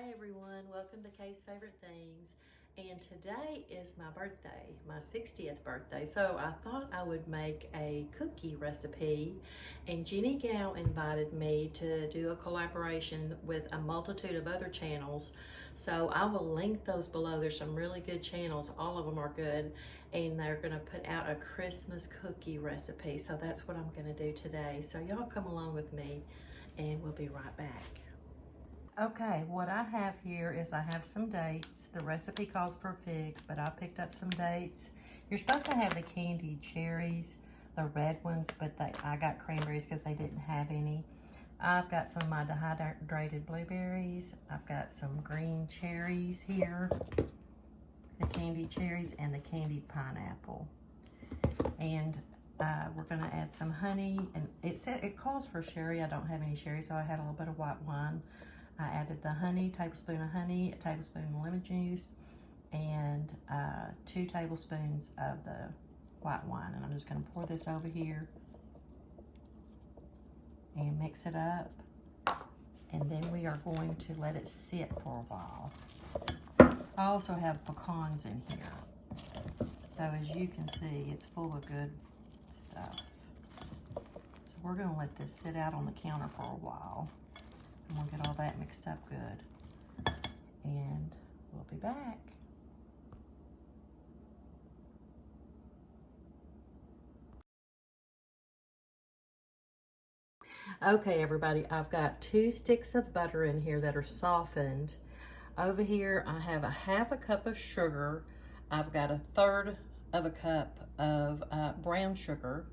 Hi everyone, welcome to Kay's Favorite Things. And today is my birthday, my 60th birthday. So I thought I would make a cookie recipe, and Jenny Gow invited me to do a collaboration with a multitude of other channels. So I will link those below. There's some really good channels, all of them are good, and they're gonna put out a Christmas cookie recipe. So that's what I'm gonna do today. So y'all come along with me and we'll be right back. Okay, what I have here is I have some dates. The recipe calls for figs, but I picked up some dates. You're supposed to have the candied cherries, the red ones, but I got cranberries because they didn't have any. I've got some of my dehydrated blueberries. I've got some green cherries here, the candied cherries, and the candied pineapple. And we're gonna add some honey, and it calls for sherry. I don't have any sherry, so I had a little bit of white wine. I added the honey, tablespoon of honey, a tablespoon of lemon juice, and 2 tablespoons of the white wine. And I'm just going to pour this over here and mix it up. And then we are going to let it sit for a while. I also have pecans in here. So as you can see, it's full of good stuff. So we're going to let this sit out on the counter for a while. And we'll get all that mixed up good. And we'll be back. Okay, everybody, I've got 2 sticks of butter in here that are softened. Over here, I have a ½ a cup of sugar. I've got 1/3 of a cup of brown sugar.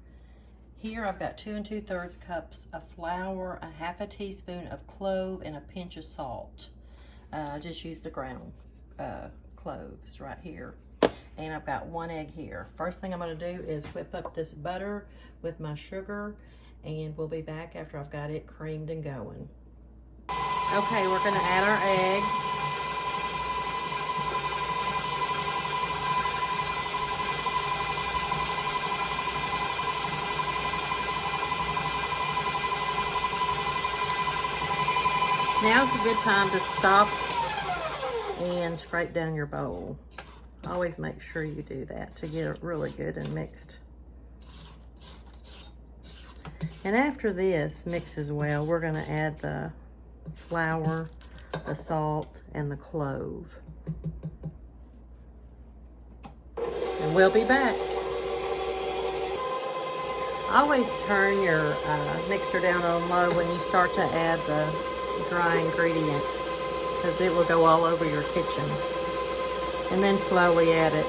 Here I've got 2 2/3 cups of flour, a ½ a teaspoon of clove, and a pinch of salt. I just use the ground cloves right here. And I've got 1 egg here. First thing I'm gonna do is whip up this butter with my sugar, and we'll be back after I've got it creamed and going. Okay, we're gonna add our egg. Now's a good time to stop and scrape down your bowl. Always make sure you do that to get it really good and mixed. And after this mixes well, we're gonna add the flour, the salt, and the clove. And we'll be back. Always turn your mixer down on low when you start to add the dry ingredients, because it will go all over your kitchen. And then slowly add it.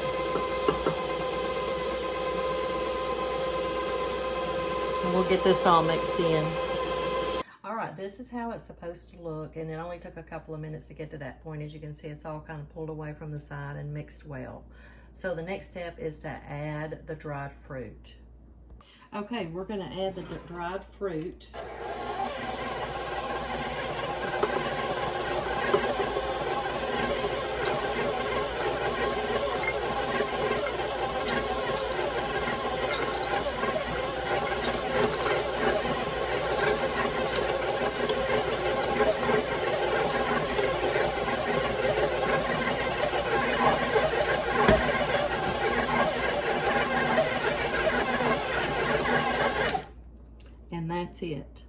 And we'll get this all mixed in. All right, this is how it's supposed to look, and it only took a couple of minutes to get to that point. As you can see, it's all kind of pulled away from the side and mixed well. So the next step is to add the dried fruit. Okay, we're gonna add the dried fruit. And that's it.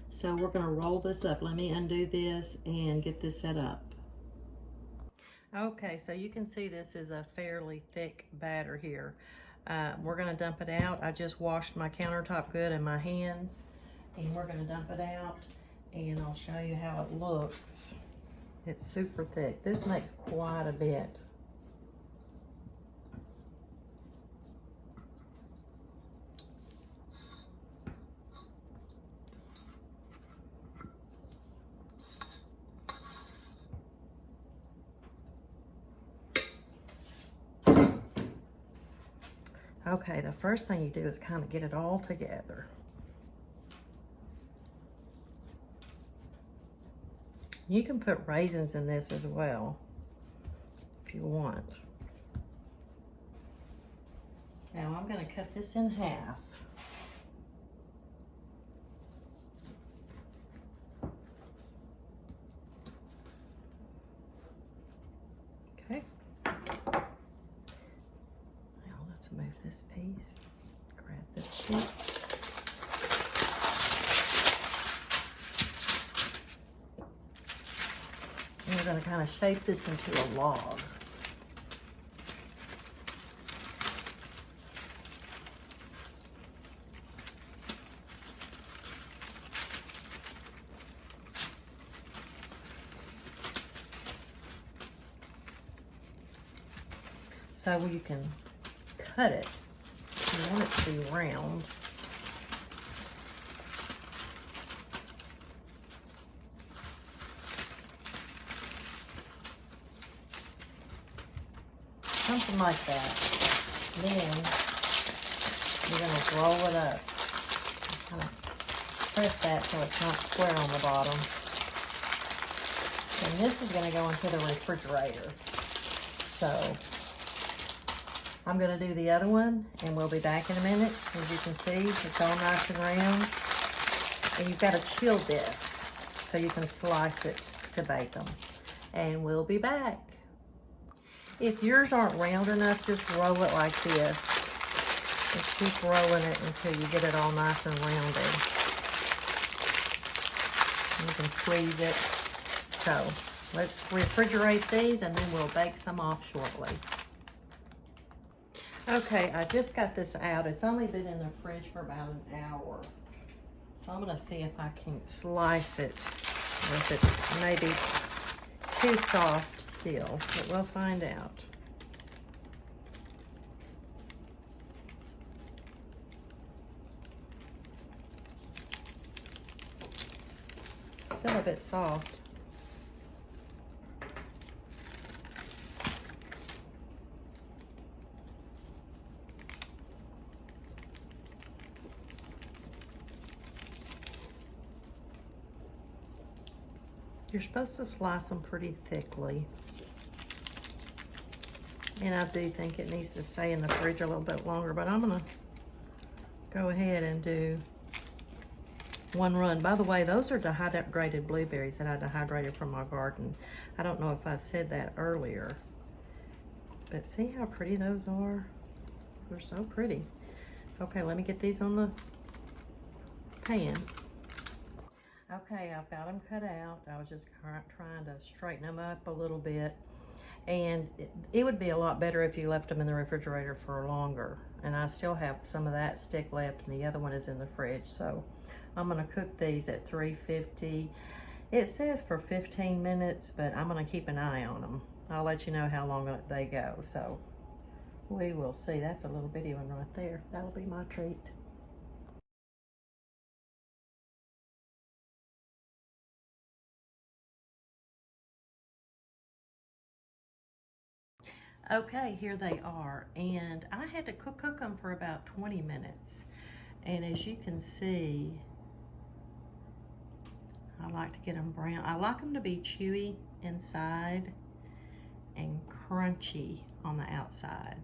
So we're gonna roll this up. Let me undo this and get this set up. Okay, so you can see this is a fairly thick batter here. We're gonna dump it out. I just washed my countertop good and my hands, and we're gonna dump it out, and I'll show you how it looks. It's super thick. This makes quite a bit. Okay, the first thing you do is kind of get it all together. You can put raisins in this as well, if you want. Now I'm gonna cut this in half. Okay. Now let's move this piece. Grab this piece. And we're going to kind of shape this into a log. So you can cut it. You want it to be round. Something like that. Then you're going to roll it up. Kind of press that so it's not square on the bottom. And this is going to go into the refrigerator. So I'm going to do the other one, and we'll be back in a minute. As you can see, it's all nice and round. And you've got to chill this so you can slice it to bake them. And we'll be back. If yours aren't round enough, just roll it like this. Just keep rolling it until you get it all nice and rounded. You can squeeze it. So let's refrigerate these, and then we'll bake some off shortly. Okay, I just got this out. It's only been in the fridge for about an hour. So I'm gonna see if I can slice it, or if it's maybe too soft still, but we'll find out. Still a bit soft. You're supposed to slice them pretty thickly. And I do think it needs to stay in the fridge a little bit longer, but I'm gonna go ahead and do one run. By the way, those are dehydrated blueberries that I dehydrated from my garden. I don't know if I said that earlier, but see how pretty those are? They're so pretty. Okay, let me get these on the pan. Okay, I've got them cut out. I was just trying to straighten them up a little bit. And it would be a lot better if you left them in the refrigerator for longer. And I still have some of that stick left, and the other one is in the fridge. So I'm gonna cook these at 350. It says for 15 minutes, but I'm gonna keep an eye on them. I'll let you know how long they go. So we will see. That's a little bitty one right there. That'll be my treat. Okay, here they are, and I had to cook them for about 20 minutes. And as you can see, I like to get them brown. I like them to be chewy inside and crunchy on the outside.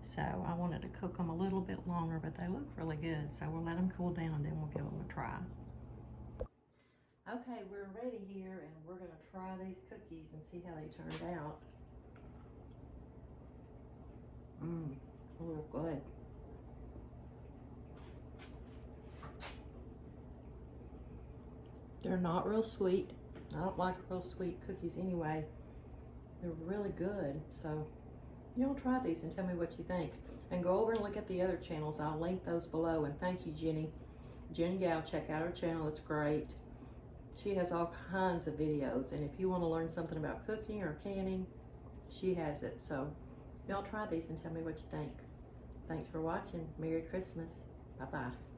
So I wanted to cook them a little bit longer, but they look really good. So we'll let them cool down, and then we'll give them a try. Okay, we're ready here, and we're gonna try these cookies and see how they turned out. They look good. They're not real sweet. I don't like real sweet cookies anyway. They're really good. So y'all try these and tell me what you think. And go over and look at the other channels. I'll link those below. And thank you, Jenny. Jen Gal, check out her channel. It's great. She has all kinds of videos. And if you want to learn something about cooking or canning, she has it. So y'all try these and tell me what you think. Thanks for watching. Merry Christmas. Bye-bye.